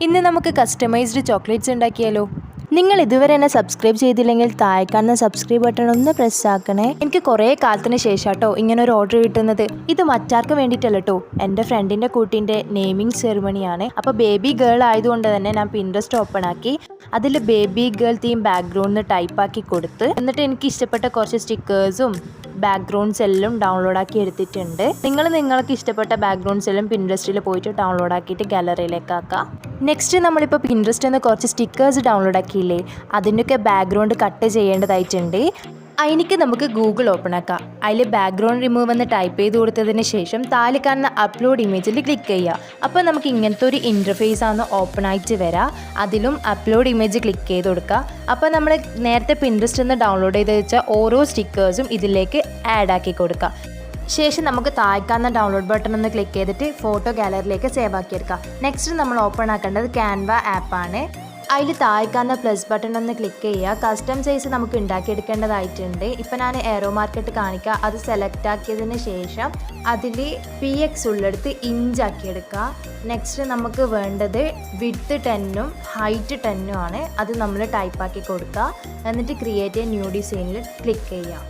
ഇന്ന് നമുക്ക് customised chocolates ഉണ്ടാക്കിയാലോ? നിങ്ങൾ ഇതുവരെ എന്നെ സബ്സ്ക്രൈബ് ചെയ്തില്ലെങ്കിൽ താഴെ കാണുന്ന സബ്സ്ക്രൈബ് ബട്ടൺ ഒന്ന് പ്രസ് ആക്കണേ. എനിക്ക് കുറേ കാലത്തിന് ശേഷം കേട്ടോ ഇങ്ങനെ ഒരു ഓർഡർ കിട്ടുന്നത്. ഇത് മറ്റാർക്ക് വേണ്ടിയിട്ടല്ല കേട്ടോ, എൻ്റെ ഫ്രണ്ടിൻ്റെ കുട്ടീൻ്റെ നെയിമിങ് സെറിമണിയാണ്. അപ്പോൾ ബേബി ഗേൾ ആയതുകൊണ്ട് തന്നെ ഞാൻ പിൻട്രസ്റ്റ് ഓപ്പൺ ആക്കി അതിൽ ബേബി ഗേൾ തീം ബാക്ക്ഗ്രൗണ്ടിൽ ടൈപ്പാക്കി കൊടുത്ത്, എന്നിട്ട് എനിക്ക് ഇഷ്ടപ്പെട്ട കുറച്ച് സ്റ്റിക്കേഴ്സും ബാക്ക്ഗ്രൗണ്ട്സ് എല്ലാം ഡൗൺലോഡ് ആക്കി എടുത്തിട്ടുണ്ട്. നിങ്ങൾക്ക് ഇഷ്ടപ്പെട്ട ബാക്ക്ഗ്രൗണ്ട്സ് എല്ലാം പിൻട്രസ്റ്റിൽ പോയിട്ട് ഡൗൺലോഡ് ആക്കിയിട്ട് ഗാലറിയിലേക്ക് ആക്കാം. നെക്സ്റ്റ് നമ്മളിപ്പോൾ പിൻട്രസ്റ്റിൽ നിന്ന് കുറച്ച് സ്റ്റിക്കേഴ്സ് ഡൗൺലോഡ് ആക്കിയില്ലേ, അതിൻ്റെയൊക്കെ ബാക്ക്ഗ്രൗണ്ട് കട്ട് ചെയ്യേണ്ടതായിട്ടുണ്ട്. അതിനൊക്കെ നമുക്ക് ഗൂഗിൾ ഓപ്പൺ ആക്കാം. അതിൽ ബാക്ക്ഗ്രൗണ്ട് റിമൂവ് എന്ന് ടൈപ്പ് ചെയ്ത് കൊടുത്തതിന് ശേഷം താഴെ കാണുന്ന അപ്ലോഡ് ഇമേജിൽ ക്ലിക്ക് ചെയ്യുക. അപ്പോൾ നമുക്ക് ഇങ്ങനത്തെ ഒരു ഇൻ്റർഫേസ് ആണ് ഓപ്പൺ ആയിട്ട് വരാം. അതിലും അപ്ലോഡ് ഇമേജ് ക്ലിക്ക് ചെയ്ത് കൊടുക്കുക. അപ്പോൾ നമ്മൾ നേരത്തെ പിൻട്രസ്റ്റിൽ നിന്ന് ഡൗൺലോഡ് ചെയ്ത് വെച്ച ഓരോ സ്റ്റിക്കേഴ്സും ഇതിലേക്ക് ആഡ് ആക്കി കൊടുക്കുക. ശേഷം നമുക്ക് താഴ്ക്കാവുന്ന ഡൗൺലോഡ് ബട്ടൺ ഒന്ന് ക്ലിക്ക് ചെയ്തിട്ട് ഫോട്ടോ ഗാലറിയിലേക്ക് സേവ് ആക്കിയെടുക്കാം. നെക്സ്റ്റ് നമ്മൾ ഓപ്പൺ ആക്കേണ്ടത് ക്യാൻവ ആപ്പാണ്. അതിൽ താഴ്ക്കാവുന്ന പ്ലസ് ബട്ടൺ ഒന്ന് ക്ലിക്ക് ചെയ്യുക. കസ്റ്റം സൈസ് നമുക്ക് ഉണ്ടാക്കിയെടുക്കേണ്ടതായിട്ടുണ്ട്. ഇപ്പം ഞാൻ എയറോ മാർക്കറ്റ് കാണിക്കുക. അത് സെലക്ട് ആക്കിയതിന് ശേഷം അതിൽ PX ഉള്ളെടുത്ത് ഇഞ്ചാക്കിയെടുക്കുക. നെക്സ്റ്റ് നമുക്ക് വേണ്ടത് വിഡ്ത്ത് 10ഉം ഹൈറ്റ് 10ഉം ആണ്. അത് നമ്മൾ ടൈപ്പാക്കി കൊടുക്കുക. എന്നിട്ട് ക്രിയേറ്റ് എ ന്യൂ ഡിസൈനിൽ ക്ലിക്ക് ചെയ്യുക.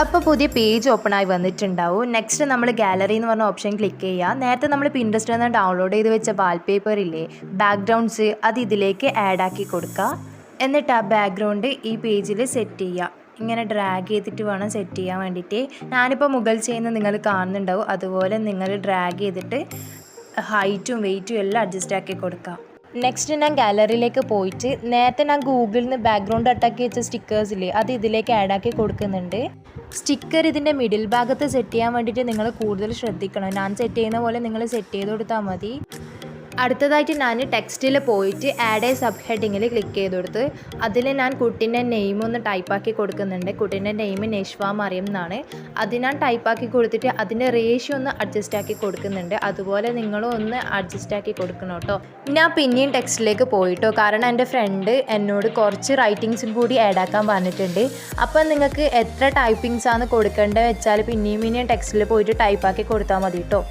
അപ്പോൾ പുതിയ പേജ് ഓപ്പൺ ആയി വന്നിട്ടുണ്ടാവും. നെക്സ്റ്റ് നമ്മൾ ഗാലറി എന്ന് പറഞ്ഞ ഓപ്ഷൻ ക്ലിക്ക് ചെയ്യുക. നേരത്തെ നമ്മൾ പിൻട്രസ്റ്റിൽ നിന്ന് ഡൗൺലോഡ് ചെയ്ത് വെച്ച വാൾപേപ്പർ ഇല്ലേ, ബാക്ക്ഗ്രൗണ്ട്സ്, അത് ഇതിലേക്ക് ആഡ് ആക്കി കൊടുക്കുക. എന്നിട്ട് ആ ബാക്ക്ഗ്രൗണ്ട് ഈ പേജിൽ സെറ്റ് ചെയ്യുക. ഇങ്ങനെ ഡ്രാഗ് ചെയ്തിട്ട് വേണം സെറ്റ് ചെയ്യാൻ വേണ്ടിയിട്ട്. ഞാനിപ്പോൾ മുകളിൽ ചെയ്യുന്നത് നിങ്ങൾ കാണുന്നുണ്ടാവും. അതുപോലെ നിങ്ങൾ ഡ്രാഗ് ചെയ്തിട്ട് ഹൈറ്റും വെയ്റ്റും എല്ലാം അഡ്ജസ്റ്റ് ആക്കി കൊടുക്കുക. നെക്സ്റ്റ് ഞാൻ ഗാലറിയിലേക്ക് പോയിട്ട് നേരത്തെ ഞാൻ ഗൂഗിളിൽ നിന്ന് ബാക്ക്ഗ്രൗണ്ട് അട്ടാക്കി വെച്ച സ്റ്റിക്കേഴ്സില്ലേ, അത് ഇതിലേക്ക് ആഡ് ആക്കി കൊടുക്കുന്നുണ്ട്. സ്റ്റിക്കർ ഇതിൻ്റെ മിഡിൽ ഭാഗത്ത് സെറ്റ് ചെയ്യാൻ വേണ്ടിയിട്ട് നിങ്ങൾ കൂടുതൽ ശ്രദ്ധിക്കണം. ഞാൻ സെറ്റ് ചെയ്യുന്ന പോലെ നിങ്ങൾ സെറ്റ് ചെയ്ത് കൊടുത്താൽ മതി. അടുത്തതായിട്ട് ഞാൻ ടെക്സ്റ്റിൽ പോയിട്ട് ആഡ് എ സബ് ഹെഡിങ്ങിൽ ക്ലിക്ക് ചെയ്ത് കൊടുത്ത് അതിൽ ഞാൻ കുട്ടീൻ്റെ നെയിം ഒന്ന് ടൈപ്പാക്കി കൊടുക്കുന്നുണ്ട്. കുട്ടീൻ്റെ നെയിം നെഷ്വ മറിയം എന്നാണ്. അത് ഞാൻ ടൈപ്പാക്കി കൊടുത്തിട്ട് അതിൻ്റെ റേഷ്യോ ഒന്ന് അഡ്ജസ്റ്റ് ആക്കി കൊടുക്കുന്നുണ്ട്. അതുപോലെ നിങ്ങളും ഒന്ന് അഡ്ജസ്റ്റ് ആക്കി കൊടുക്കണം കേട്ടോ. ഞാൻ പിന്നെയും ടെക്സ്റ്റിലേക്ക് പോയിട്ടോ, കാരണം എൻ്റെ ഫ്രണ്ട് എന്നോട് കുറച്ച് റൈറ്റിങ്സും കൂടി ആഡ് ആക്കാൻ പറഞ്ഞിട്ടുണ്ട്. അപ്പം നിങ്ങൾക്ക് എത്ര ടൈപ്പിങ്സ് ആണ് കൊടുക്കേണ്ടത് വെച്ചാൽ പിന്നെയും ടെക്സ്റ്റിൽ പോയിട്ട് ടൈപ്പാക്കി കൊടുത്താൽ മതി കേട്ടോ.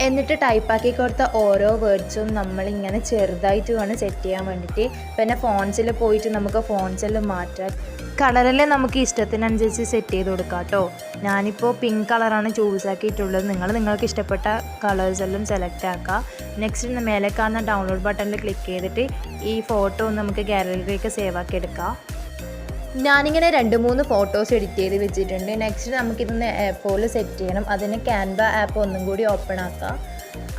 എന്നിട്ട് ടൈപ്പാക്കി കൊടുത്ത ഓരോ വേർഡ്സും നമ്മളിങ്ങനെ ചെറുതായിട്ട് വേണം സെറ്റ് ചെയ്യാൻ വേണ്ടിയിട്ട്. പിന്നെ ഫോൺസിൽ പോയിട്ട് നമുക്ക് ഫോൺസെല്ലാം മാറ്റാം. കളറിൽ നമുക്ക് ഇഷ്ടത്തിനനുസരിച്ച് സെറ്റ് ചെയ്ത് കൊടുക്കാം കേട്ടോ. ഞാനിപ്പോൾ പിങ്ക് കളറാണ് ചൂസ് ആക്കിയിട്ടുള്ളത്. നിങ്ങൾക്ക് ഇഷ്ടപ്പെട്ട കളേഴ്സെല്ലാം സെലക്ട് ആക്കുക. നെക്സ്റ്റ് മേലെ കാണുന്ന ഡൗൺലോഡ് ബട്ടണിൽ ക്ലിക്ക് ചെയ്തിട്ട് ഈ ഫോട്ടോ ഒന്ന് നമുക്ക് ഗാലറിയിലേക്ക് സേവ് ആക്കി എടുക്കാം. ഞാനിങ്ങനെ 2-3 ഫോട്ടോസ് എഡിറ്റ് ചെയ്ത് വെച്ചിട്ടുണ്ട്. നെക്സ്റ്റ് നമുക്കിതൊന്ന് ആപ്പിൽ സെറ്റ് ചെയ്യണം. അതിന് ക്യാൻവ ആപ്പ് ഒന്നും കൂടി ഓപ്പൺ ആക്കാം.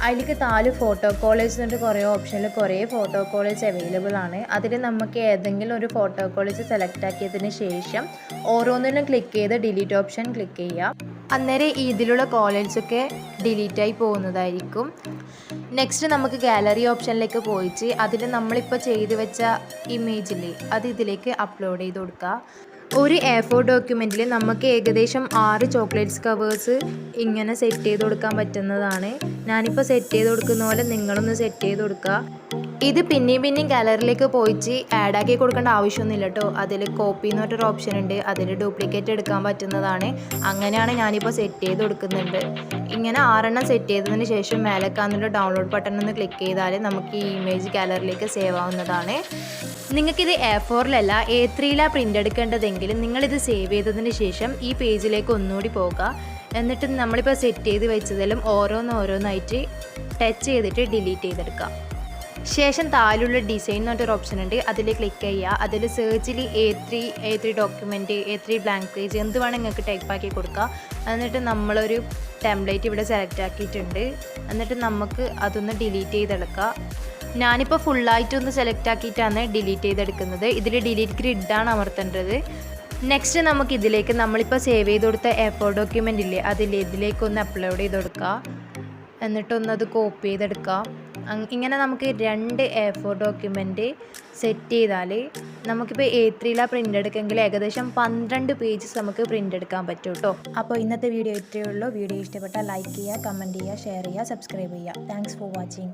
അതിലേക്ക് 4 ഫോട്ടോ കോളേജ് എന്നിട്ട് കുറേ ഓപ്ഷനിൽ കുറേ ഫോട്ടോ കോളേജ് അവൈലബിൾ ആണ്. അതിൽ നമുക്ക് ഏതെങ്കിലും ഒരു ഫോട്ടോ കോളേജ് സെലക്ട് ആക്കിയതിന് ശേഷം ഓരോന്നിലും ക്ലിക്ക് ചെയ്ത് ഡിലീറ്റ് ഓപ്ഷൻ ക്ലിക്ക് ചെയ്യുക. അന്നേരം ഇതിലുള്ള കോളേജൊക്കെ ഡിലീറ്റായി പോകുന്നതായിരിക്കും. നെക്സ്റ്റ് നമുക്ക് ഗാലറി ഓപ്ഷനിലേക്ക് പോയിട്ട് അതിൽ നമ്മളിപ്പോൾ ചെയ്ത് വെച്ച ഇമേജില്ലേ, അത് ഇതിലേക്ക് അപ്ലോഡ് ചെയ്ത് കൊടുക്കുക. ഒരു A4 ഡോക്യുമെൻറ്റിൽ നമുക്ക് ഏകദേശം 6 ചോക്ലേറ്റ്സ് കവേഴ്സ് ഇങ്ങനെ സെറ്റ് ചെയ്ത് കൊടുക്കാൻ പറ്റുന്നതാണ്. ഞാനിപ്പോൾ സെറ്റ് ചെയ്ത് കൊടുക്കുന്ന പോലെ നിങ്ങളൊന്ന് സെറ്റ് ചെയ്ത് കൊടുക്കുക. ഇത് പിന്നെയും ഗാലറിയിലേക്ക് പോയിട്ട് ആഡ് ആക്കി കൊടുക്കേണ്ട ആവശ്യമൊന്നുമില്ല കേട്ടോ. അതിൽ കോപ്പി എന്ന് പറഞ്ഞൊരു ഓപ്ഷൻ ഉണ്ട്. അതിൽ ഡ്യൂപ്ലിക്കേറ്റ് എടുക്കാൻ പറ്റുന്നതാണ്. അങ്ങനെയാണ് ഞാനിപ്പോൾ സെറ്റ് ചെയ്ത് കൊടുക്കുന്നുണ്ട്. ഇങ്ങനെ 6 സെറ്റ് ചെയ്തതിന് ശേഷം മേലെ കാണുന്ന ഡൗൺലോഡ് ബട്ടൺ ഒന്ന് ക്ലിക്ക് ചെയ്താൽ നമുക്ക് ഈ ഇമേജ് ഗാലറിയിലേക്ക് സേവ് ആവുന്നതാണ്. നിങ്ങൾക്കിത് A4-ലല്ല A3-ലാണ് പ്രിൻ്റ് എടുക്കേണ്ടതെങ്കിൽ നിങ്ങളിത് സേവ് ചെയ്തതിന് ശേഷം ഈ പേജിലേക്ക് ഒന്നുകൂടി പോകുക. എന്നിട്ട് നമ്മളിപ്പോൾ സെറ്റ് ചെയ്ത് വെച്ചതിലും ഓരോന്നായിട്ട് ടച്ച് ചെയ്തിട്ട് ഡിലീറ്റ് ചെയ്തെടുക്കുക. ശേഷം താഴെയുള്ള ഡിസൈൻ എന്ന് പറഞ്ഞൊരു ഓപ്ഷൻ ഉണ്ട്. അതിൽ ക്ലിക്ക് ചെയ്യുക. അതിൽ സെർച്ചിൽ A3 document, A3 blank page എന്ത് വേണം നിങ്ങൾക്ക് ടൈപ്പാക്കി കൊടുക്കുക. എന്നിട്ട് നമ്മളൊരു ടെംപ്ലേറ്റ് ഇവിടെ സെലക്ട് ആക്കിയിട്ടുണ്ട്. എന്നിട്ട് നമുക്ക് അതൊന്ന് ഡിലീറ്റ് ചെയ്തെടുക്കുക. ഞാനിപ്പോൾ ഫുള്ളായിട്ടൊന്ന് സെലക്ട് ആക്കിയിട്ടാണ് ഡിലീറ്റ് ചെയ്തെടുക്കുന്നത്. ഇതിൽ ഡിലീറ്റ് ഗ്രിഡാണ് അമർത്തേണ്ടത്. നെക്സ്റ്റ് നമുക്ക് ഇതിലേക്ക് നമ്മളിപ്പോൾ സേവ് ചെയ്ത് കൊടുത്ത A4 ഡോക്യുമെൻ്റ് ഇല്ലേ, ഇതിലേക്കൊന്ന് അപ്ലോഡ് ചെയ്ത് കൊടുക്കുക. എന്നിട്ടൊന്നത് കോപ്പി ചെയ്തെടുക്കുക. ഇങ്ങനെ നമുക്ക് 2 A4 ഡോക്യുമെൻറ്റ് സെറ്റ് ചെയ്താൽ നമുക്കിപ്പോൾ A3-ലാണ് പ്രിൻ്റ് എടുക്കെങ്കിൽ ഏകദേശം 12 പേജസ് നമുക്ക് പ്രിൻ്റ് എടുക്കാൻ പറ്റും കേട്ടോ. അപ്പോൾ ഇന്നത്തെ വീഡിയോ ഇത്രയേ ഉള്ളൂ. വീഡിയോ ഇഷ്ടപ്പെട്ടാൽ ലൈക്ക് ചെയ്യുക, കമൻറ്റ് ചെയ്യുക, ഷെയർ ചെയ്യുക, സബ്സ്ക്രൈബ് ചെയ്യുക. Thanks for watching.